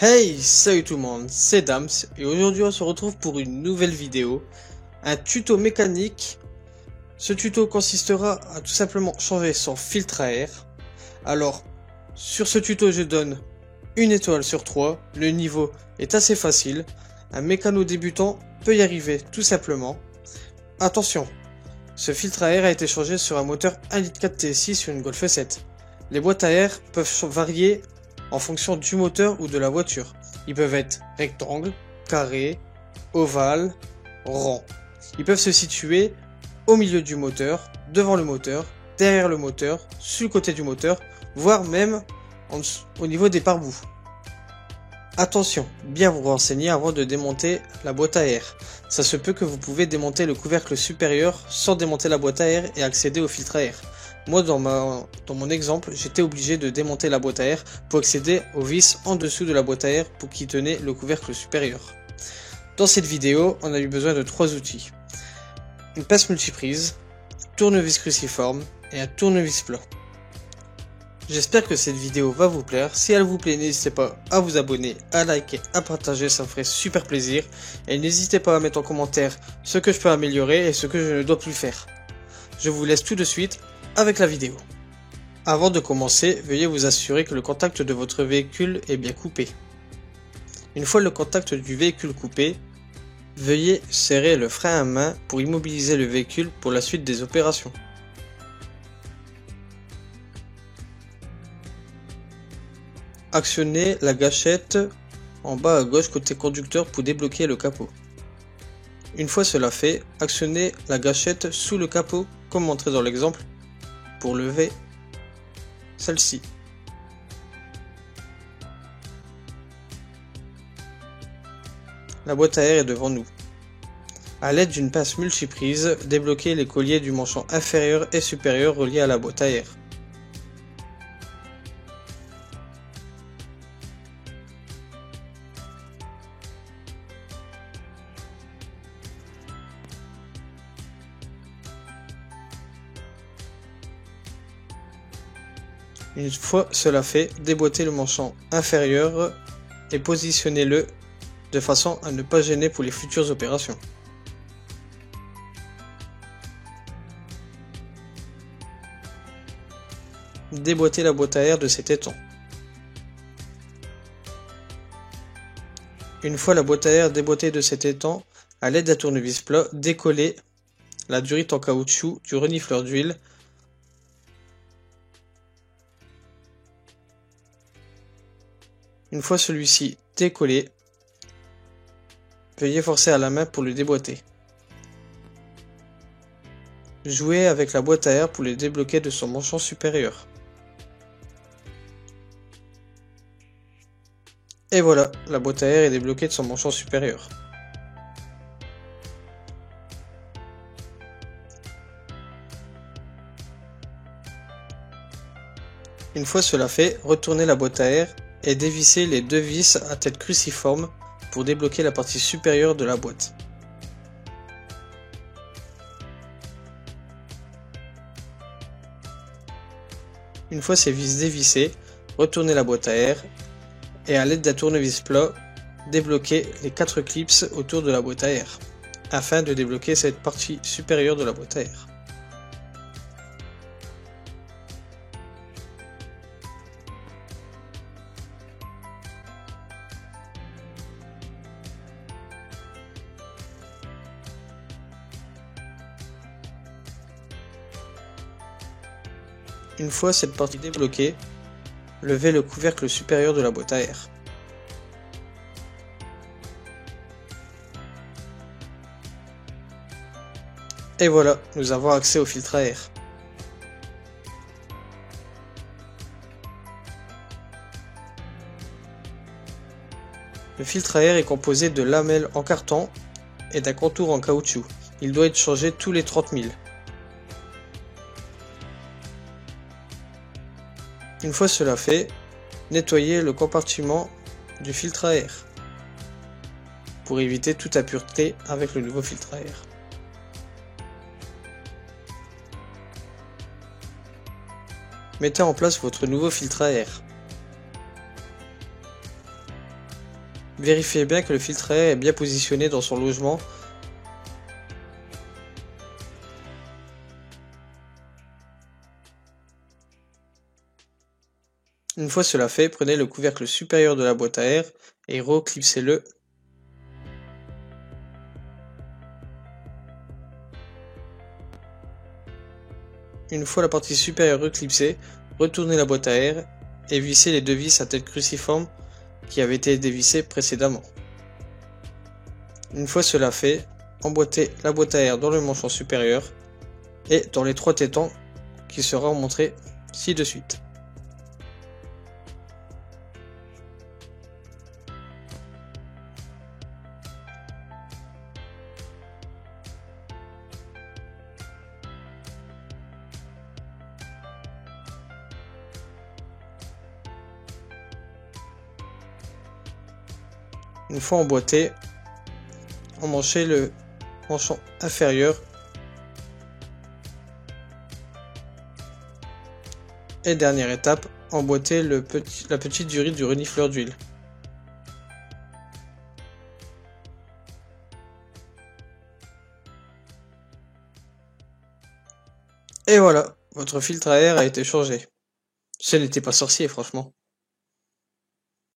Hey, salut tout le monde, c'est Dams et aujourd'hui on se retrouve pour une nouvelle vidéo, un tuto mécanique. Ce tuto consistera à tout simplement changer son filtre à air. Alors, sur ce tuto je donne une étoile sur 3, le niveau est assez facile, un mécano débutant peut y arriver tout simplement. Attention, ce filtre à air a été changé sur un moteur 1,4 litre TSI sur une Golf 7. Les boîtes à air peuvent varier en fonction du moteur ou de la voiture. Ils peuvent être rectangles, carrés, ovales, ronds. Ils peuvent se situer au milieu du moteur, devant le moteur, derrière le moteur, sur le côté du moteur, voire même au niveau des pare-boues. Attention, bien vous renseigner avant de démonter la boîte à air. Ça se peut que vous pouvez démonter le couvercle supérieur sans démonter la boîte à air et accéder au filtre à air. Moi dans mon exemple, j'étais obligé de démonter la boîte à air pour accéder aux vis en dessous de la boîte à air pour qui tenait le couvercle supérieur. Dans cette vidéo, on a eu besoin de 3 outils. Une pince multiprise, tournevis cruciforme et un tournevis plat. J'espère que cette vidéo va vous plaire. Si elle vous plaît, n'hésitez pas à vous abonner, à liker, à partager, ça me ferait super plaisir. Et n'hésitez pas à mettre en commentaire ce que je peux améliorer et ce que je ne dois plus faire. Je vous laisse tout de suite avec la vidéo. Avant de commencer, veuillez vous assurer que le contact de votre véhicule est bien coupé. Une fois le contact du véhicule coupé, veuillez serrer le frein à main pour immobiliser le véhicule pour la suite des opérations. Actionnez la gâchette en bas à gauche côté conducteur pour débloquer le capot. Une fois cela fait, actionnez la gâchette sous le capot comme montré dans l'exemple pour lever celle-ci. La boîte à air est devant nous. A l'aide d'une pince multiprise, débloquez les colliers du manchon inférieur et supérieur reliés à la boîte à air. Une fois cela fait, déboîtez le manchon inférieur et positionnez-le de façon à ne pas gêner pour les futures opérations. Déboîtez la boîte à air de cet étang. Une fois la boîte à air déboîtée de cet étang, à l'aide d'un tournevis plat, décollez la durite en caoutchouc du renifleur d'huile. Une fois celui-ci décollé, veuillez forcer à la main pour le déboîter. Jouez avec la boîte à air pour le débloquer de son manchon supérieur. Et voilà, la boîte à air est débloquée de son manchon supérieur. Une fois cela fait, retournez la boîte à air et dévissez les deux vis à tête cruciforme pour débloquer la partie supérieure de la boîte. Une fois ces vis dévissées, retournez la boîte à air et à l'aide d'un tournevis plat, débloquez les 4 clips autour de la boîte à air afin de débloquer cette partie supérieure de la boîte à air. Une fois cette partie débloquée, levez le couvercle supérieur de la boîte à air. Et voilà, nous avons accès au filtre à air. Le filtre à air est composé de lamelles en carton et d'un contour en caoutchouc. Il doit être changé tous les 30 000. Une fois cela fait, nettoyez le compartiment du filtre à air pour éviter toute impureté avec le nouveau filtre à air. Mettez en place votre nouveau filtre à air. Vérifiez bien que le filtre à air est bien positionné dans son logement. Une fois cela fait, prenez le couvercle supérieur de la boîte à air et reclipsez-le. Une fois la partie supérieure reclipsée, retournez la boîte à air et vissez les deux vis à tête cruciforme qui avaient été dévissées précédemment. Une fois cela fait, emboîtez la boîte à air dans le manchon supérieur et dans les trois tétans qui sera montré ci-de suite. Une fois emboîté, emmanchez le manchon inférieur et dernière étape, emboîtez la petite durite du renifleur d'huile. Et voilà, votre filtre à air a été changé. Ce n'était pas sorcier, franchement.